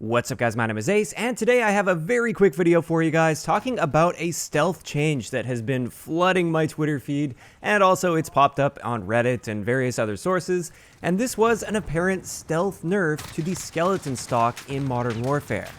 What's up guys, my name is Ace, and today I have a very quick video for you guys talking about a stealth change that has been flooding my Twitter feed, and also it's popped up on Reddit and various other sources, and this was an apparent stealth nerf to the skeleton stock in Modern Warfare.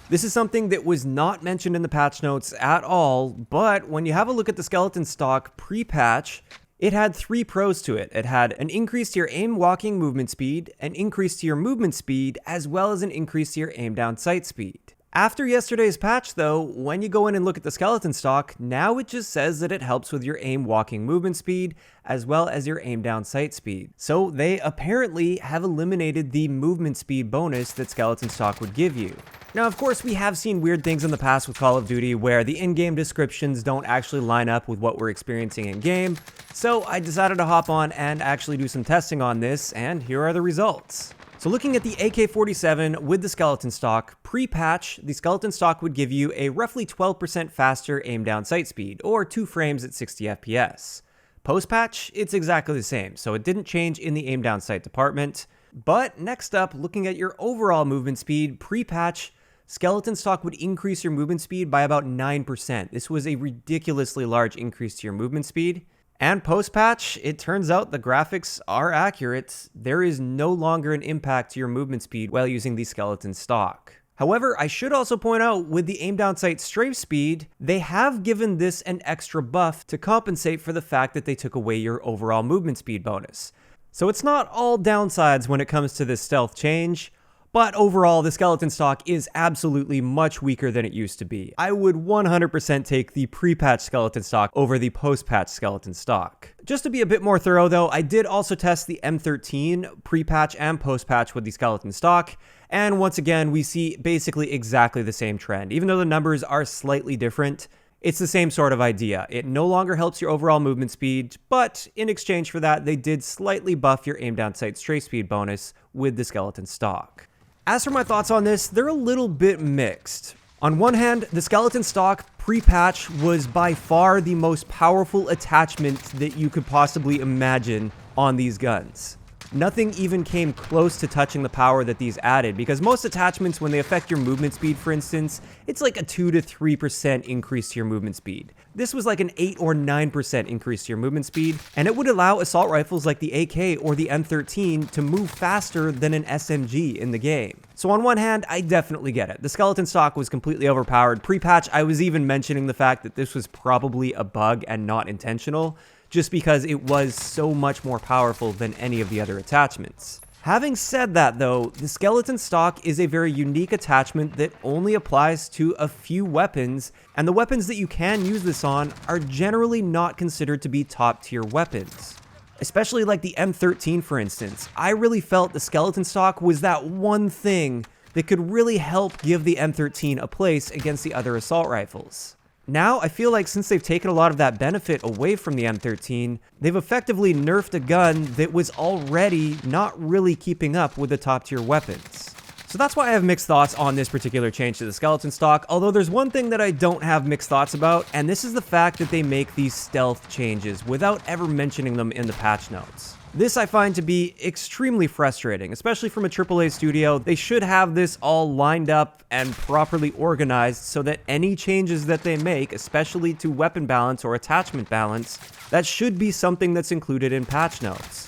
This is something that was not mentioned in the patch notes at all, but when you have a look at the skeleton stock pre-patch, it had 3 pros to it. It had an increase to your aim walking movement speed, an increase to your movement speed, as well as an increase to your aim down sight speed. After yesterday's patch though, when you go in and look at the skeleton stock, now it just says that it helps with your aim walking movement speed, as well as your aim down sight speed. So they apparently have eliminated the movement speed bonus that skeleton stock would give you. Now, of course, we have seen weird things in the past with Call of Duty where the in-game descriptions don't actually line up with what we're experiencing in-game, so I decided to hop on and actually do some testing on this, and here are the results. So looking at the AK-47 with the skeleton stock, pre-patch, the skeleton stock would give you a roughly 12% faster aim down sight speed, or 2 frames at 60 FPS. Post-patch, it's exactly the same, so it didn't change in the aim down sight department. But next up, looking at your overall movement speed, pre-patch, skeleton stock would increase your movement speed by about 9%. This was a ridiculously large increase to your movement speed. And post-patch, it turns out the graphics are accurate. There is no longer an impact to your movement speed while using the skeleton stock. However, I should also point out with the aim down sight strafe speed, they have given this an extra buff to compensate for the fact that they took away your overall movement speed bonus. So it's not all downsides when it comes to this stealth change. But overall, the skeleton stock is absolutely much weaker than it used to be. I would 100% take the pre-patch skeleton stock over the post-patch skeleton stock. Just to be a bit more thorough though, I did also test the M13 pre-patch and post-patch with the skeleton stock, and once again, we see basically exactly the same trend. Even though the numbers are slightly different, it's the same sort of idea. It no longer helps your overall movement speed, but in exchange for that, they did slightly buff your aim down sight strafe speed bonus with the skeleton stock. As for my thoughts on this, they're a little bit mixed. On one hand, the skeleton stock pre-patch was by far the most powerful attachment that you could possibly imagine on these guns. Nothing even came close to touching the power that these added, because most attachments, when they affect your movement speed, for instance, it's like a 2 to 3% increase to your movement speed. This was like an 8 or 9% increase to your movement speed, and it would allow assault rifles like the AK or the M13 to move faster than an SMG in the game. So on one hand, I definitely get it. The skeleton stock was completely overpowered. Pre-patch, I was even mentioning the fact that this was probably a bug and not intentional, just because it was so much more powerful than any of the other attachments. Having said that though, the skeleton stock is a very unique attachment that only applies to a few weapons, and the weapons that you can use this on are generally not considered to be top tier weapons. Especially like the M13 for instance. I really felt the skeleton stock was that one thing that could really help give the M13 a place against the other assault rifles. Now, I feel like since they've taken a lot of that benefit away from the M13, they've effectively nerfed a gun that was already not really keeping up with the top tier weapons. So that's why I have mixed thoughts on this particular change to the skeleton stock, although there's one thing that I don't have mixed thoughts about, and this is the fact that they make these stealth changes without ever mentioning them in the patch notes. This I find to be extremely frustrating, especially from a AAA studio. They should have this all lined up and properly organized so that any changes that they make, especially to weapon balance or attachment balance, that should be something that's included in patch notes.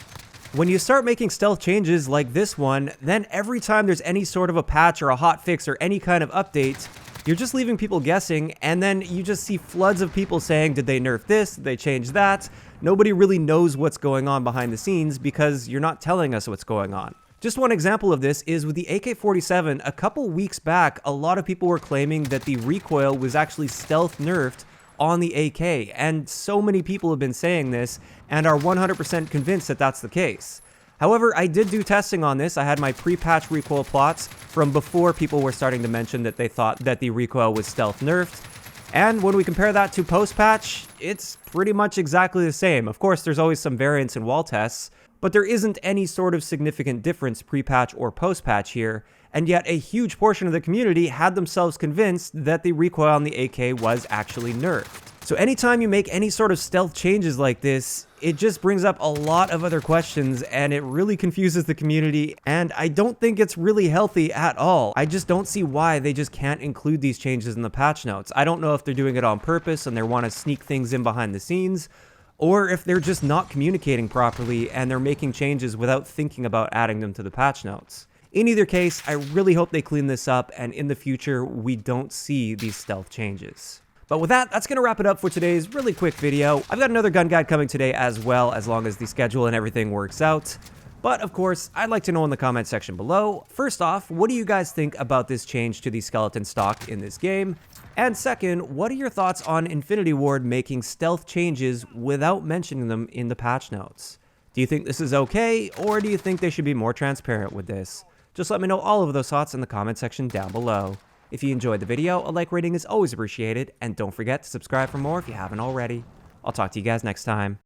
When you start making stealth changes like this one, then every time there's any sort of a patch or a hotfix or any kind of update, you're just leaving people guessing, and then you just see floods of people saying, did they nerf this? Did they change that? Nobody really knows what's going on behind the scenes because you're not telling us what's going on. Just one example of this is with the AK-47, a couple weeks back, a lot of people were claiming that the recoil was actually stealth nerfed on the AK, and so many people have been saying this and are 100% convinced that that's the case. However, I did do testing on this. I had my pre-patch recoil plots from before people were starting to mention that they thought that the recoil was stealth nerfed. And when we compare that to post-patch, it's pretty much exactly the same. Of course, there's always some variance in wall tests, but there isn't any sort of significant difference pre-patch or post-patch here, and yet a huge portion of the community had themselves convinced that the recoil on the AK was actually nerfed. So anytime you make any sort of stealth changes like this, it just brings up a lot of other questions, and it really confuses the community, and I don't think it's really healthy at all. I just don't see why they just can't include these changes in the patch notes. I don't know if they're doing it on purpose and they want to sneak things in behind the scenes, or if they're just not communicating properly and they're making changes without thinking about adding them to the patch notes. In either case, I really hope they clean this up and in the future we don't see these stealth changes. But with that, that's going to wrap it up for today's really quick video. I've got another gun guide coming today as well, as long as the schedule and everything works out. But of course, I'd like to know in the comment section below, first off, what do you guys think about this change to the skeleton stock in this game? And second, what are your thoughts on Infinity Ward making stealth changes without mentioning them in the patch notes? Do you think this is okay, or do you think they should be more transparent with this? Just let me know all of those thoughts in the comment section down below. If you enjoyed the video, a like rating is always appreciated, and don't forget to subscribe for more if you haven't already. I'll talk to you guys next time.